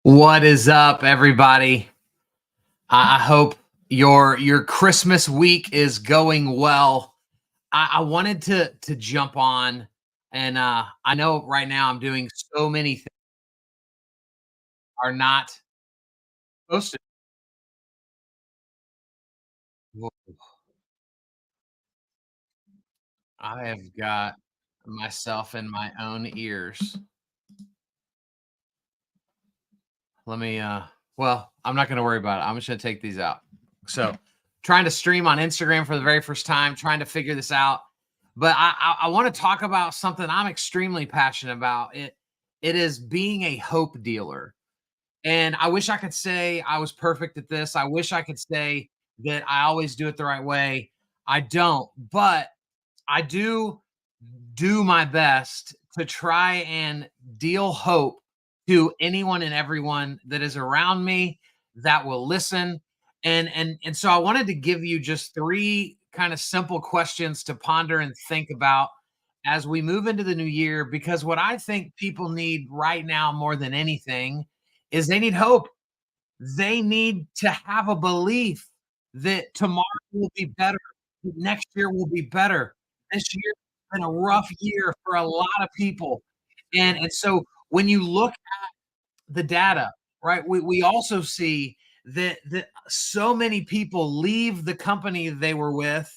What is up, everybody? I hope your Christmas week is going well. I wanted to jump on, and I know right now I'm doing so many things are not supposed to. Well, I have got myself in my own ears. Let me. Well, I'm not going to worry about it. I'm just going to take these out. So, trying to stream on Instagram for the very first time, trying to figure this out. But I want to talk about something I'm extremely passionate about. It is being a hope dealer. And I wish I could say I was perfect at this. I wish I could say that I always do it the right way. I don't, but I do my best to try and deal hope to anyone and everyone that is around me that will listen. And so I wanted to give you just three kind of simple questions to ponder and think about as we move into the new year, because what I think people need right now more than anything is they need hope. They need to have a belief that tomorrow will be better, that next year will be better. This year's been a rough year for a lot of people. And so when you look at the data, right, we also see that so many people leave the company they were with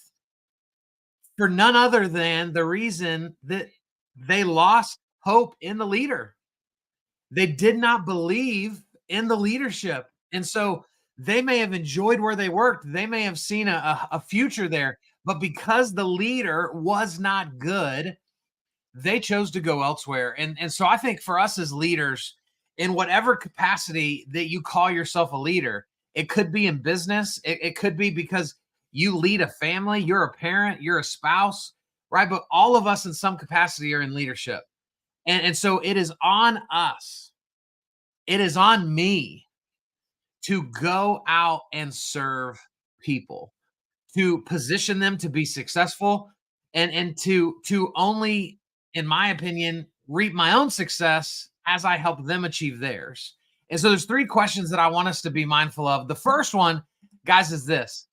for none other than the reason that they lost hope in the leader. They did not believe in the leadership. And so they may have enjoyed where they worked. They may have seen a future there, but because the leader was not good, they chose to go elsewhere. And so I think for us as leaders, in whatever capacity that you call yourself a leader, it could be in business, it could be because you lead a family, you're a parent, you're a spouse, right? But all of us in some capacity are in leadership. And so it is on us, it is on me to go out and serve people, to position them to be successful, and to only, in my opinion, reap my own success as I help them achieve theirs. And so there's three questions that I want us to be mindful of. The first one, guys, is this: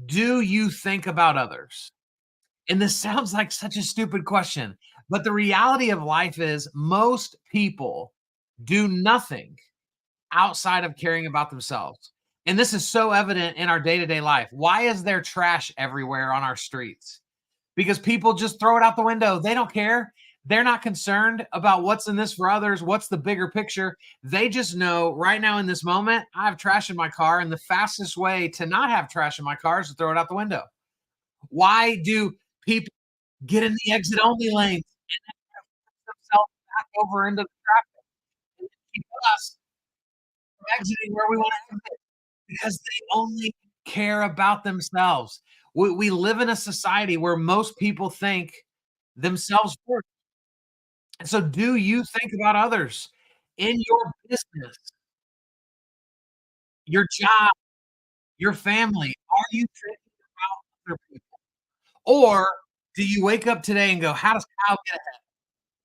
do you think about others? And this sounds like such a stupid question, but the reality of life is most people do nothing outside of caring about themselves. And this is so evident in our day-to-day life. Why is there trash everywhere on our streets? Because people just throw it out the window. They don't care. They're not concerned about what's in this for others, what's the bigger picture. They just know right now in this moment, I have trash in my car, and the fastest way to not have trash in my car is to throw it out the window. Why do people get in the exit only lanes and then themselves back over into the traffic and keep us from exiting where we want to exit? Because they only care about themselves. We live in a society where most people think themselves first. And so do you think about others in your business, your job, your family? Are you thinking about other people? Or do you wake up today and go, "How does Kyle get ahead?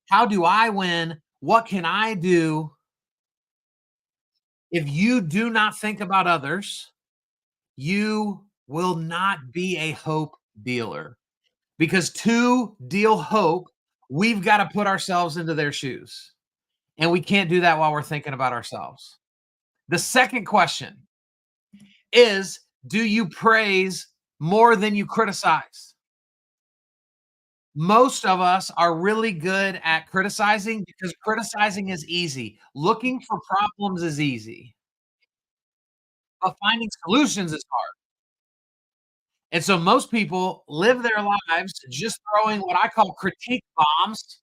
How do I win? What can I do?" If you do not think about others, you will not be a hope dealer. Because to deal hope, we've got to put ourselves into their shoes. And we can't do that while we're thinking about ourselves. The second question is, do you praise more than you criticize? Most of us are really good at criticizing because criticizing is easy. Looking for problems is easy, but finding solutions is hard. And so most people live their lives just throwing what I call critique bombs.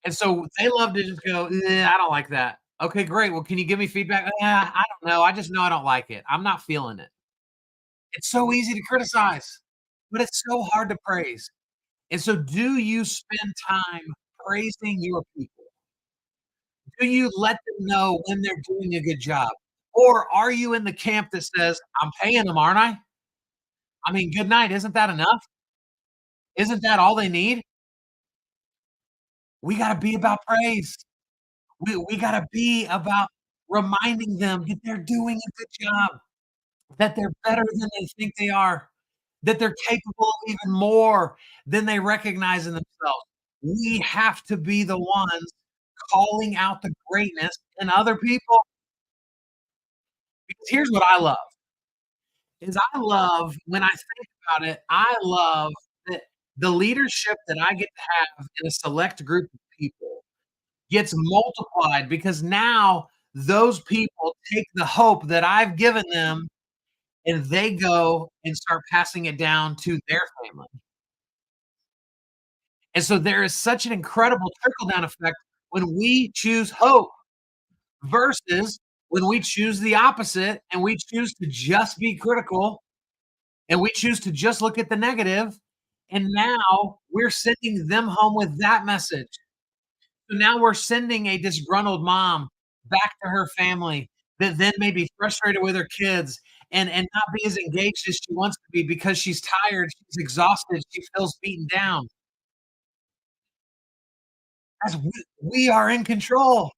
And so they love to just go, I don't like that." Okay, great. Well, can you give me feedback? Yeah, I don't know. I just know I don't like it. I'm not feeling it. It's so easy to criticize, but it's so hard to praise. And so do you spend time praising your people? Do you let them know when they're doing a good job? Or are you in the camp that says, "I'm paying them, aren't I? I mean, good night. Isn't that enough? Isn't that all they need?" We got to be about praise. We got to be about reminding them that they're doing a good job, that they're better than they think they are, that they're capable of even more than they recognize in themselves. We have to be the ones calling out the greatness in other people, because here's what I love, is I love when I think about it, I love that the leadership that I get to have in a select group of people gets multiplied, because now those people take the hope that I've given them and they go and start passing it down to their family. And so there is such an incredible trickle down effect when we choose hope versus when we choose the opposite and we choose to just be critical and we choose to just look at the negative. And now we're sending them home with that message. So now we're sending a disgruntled mom back to her family that then may be frustrated with her kids and not be as engaged as she wants to be because she's tired, she's exhausted, she feels beaten down. As we are in control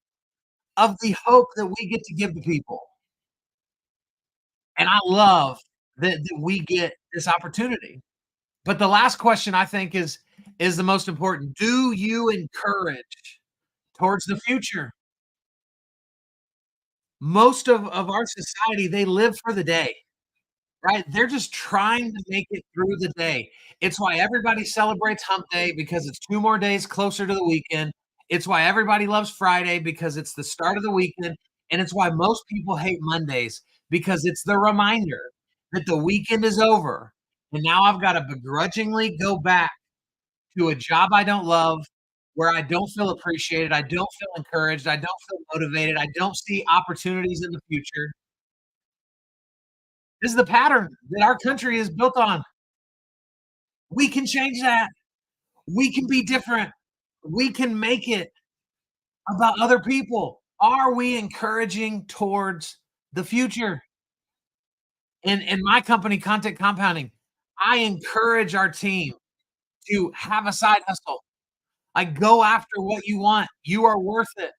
of the hope that we get to give to people. And I love that we get this opportunity. But the last question I think is the most important. Do you encourage towards the future? Most of our society, they live for the day, right? They're just trying to make it through the day. It's why everybody celebrates hump day, because it's 2 more days closer to the weekend. It's why everybody loves Friday, because it's the start of the weekend, and it's why most people hate Mondays, because it's the reminder that the weekend is over, and now I've gotta begrudgingly go back to a job I don't love, where I don't feel appreciated, I don't feel encouraged, I don't feel motivated, I don't see opportunities in the future. This is the pattern that our country is built on. We can change that. We can be different. We can make it about other people. Are we encouraging towards the future? In my company, Content Compounding, I encourage our team to have a side hustle. I go after what you want. You are worth it.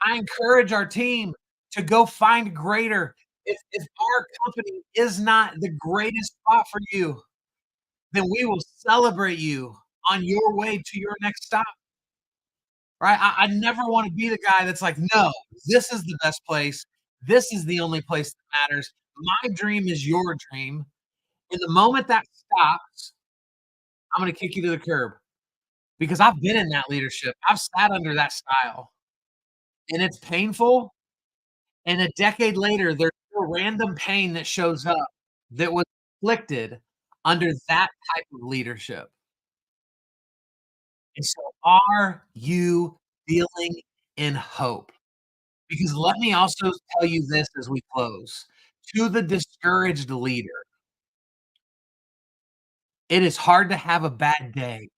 I encourage our team to go find greater. If our company is not the greatest spot for you, then we will celebrate you on your way to your next stop, right? I never want to be the guy that's like, no, this is the best place. This is the only place that matters. My dream is your dream. And the moment that stops, I'm going to kick you to the curb, because I've been in that leadership. I've sat under that style and it's painful. And a decade later, there's a random pain that shows up that was inflicted under that type of leadership. And so are you feeling in hope? Because let me also tell you this as we close. To the discouraged leader, it is hard to have a bad day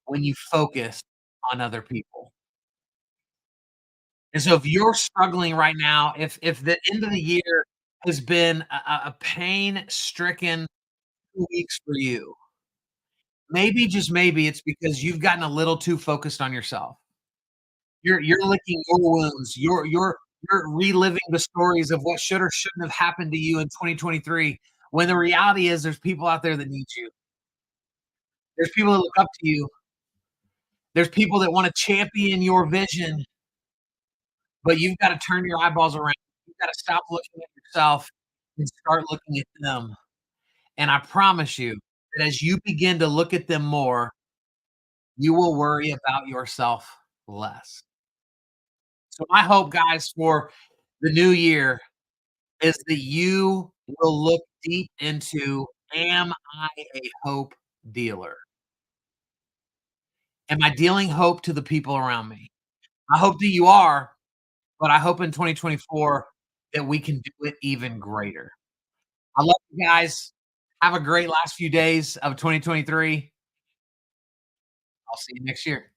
when you focus on other people. And so if you're struggling right now, if the end of the year has been a pain-stricken 2 weeks for you, maybe, just maybe, it's because you've gotten a little too focused on yourself. You're licking your wounds. You're reliving the stories of what should or shouldn't have happened to you in 2023, when the reality is there's people out there that need you. There's people that look up to you. There's people that wanna champion your vision, but you've gotta turn your eyeballs around. You've gotta stop looking at yourself and start looking at them. And I promise you that as you begin to look at them more, you will worry about yourself less. So my hope, guys, for the new year is that you will look deep into, am I a hope dealer? Am I dealing hope to the people around me? I hope that you are, but I hope in 2024 that we can do it even greater. I love you guys. Have a great last few days of 2023. I'll see you next year.